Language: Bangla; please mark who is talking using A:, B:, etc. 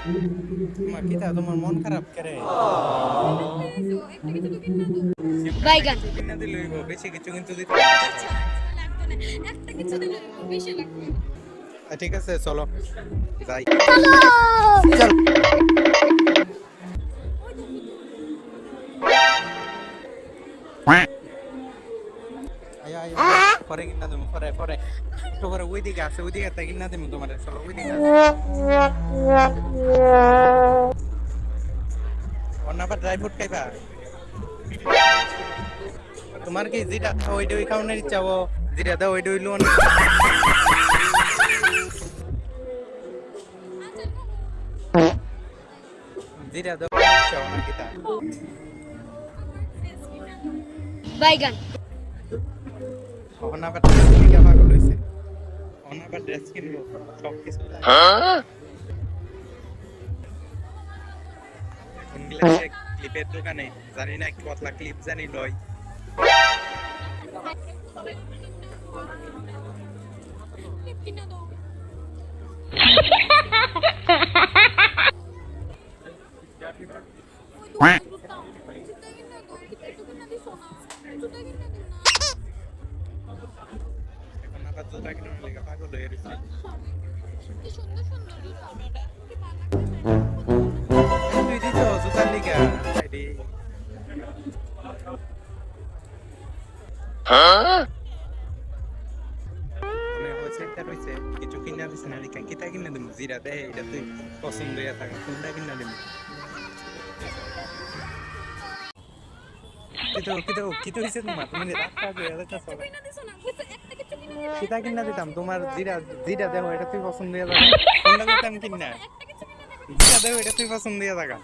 A: মা কিতা তোমার মন খারাপ করে?
B: বাইগান।
A: কিনা দিলে হইব, বেশি কিছু কিন্তু দিতে হবে না।
B: একটা কিছু দিলে বেশি লাগবে।
A: ঠিক আছে চলো যাই। আয়া আয়া পরে কিনা দেবো, পরে পরে একটু পরে ওইদিকে আছে, ওইদিকে একটা কিনা দেবো তোমার, চলো ওইদিকে আছে। অন্য আবার ড্রাই ফ্রুট খাইবা? তোমার কি যেটা ওইটা ওই খাওয়ানোর ইচ্ছা হবো, যেটা দাও ওইটা হইলো না। যেটা দাও ইচ্ছা হবো না কিতা।
B: বাইগান।
A: অন্য আবার ড্রেস কিনে পাগল হয়েছে, অন্য আবার ড্রেস কিনবো সব কিছু কোন গেছে ক্লিপের দোকানে জানি না, একটু পাতলা ক্লিপ জানি লয়।
B: কিনা দাও।
A: এখন আবার জুতা কিনার লেগে পাগল হয়ে গেছে। তুই দিছ জুতার লিগা আইডি। মনে হচ্ছে একটা রইছে কিছু কিনা দিছ না, লিখা কিতা কিনা দিমু, জিরা দে এটা তুই পছন্দ হইয়া থাকা, কোনটা কিনা দিমু? কিতো হইছে তোমার, তুমি রাস্তা হয়ে যাচ্ছ। কিতা কিনা দিতাম তোমার, জিরা জিরা দেও এটা তুই পছন্দ হইয়া থাকা, কোনটা দিতাম কিনা? জিরা দেও এটা তুই পছন্দ হইয়া থাকা।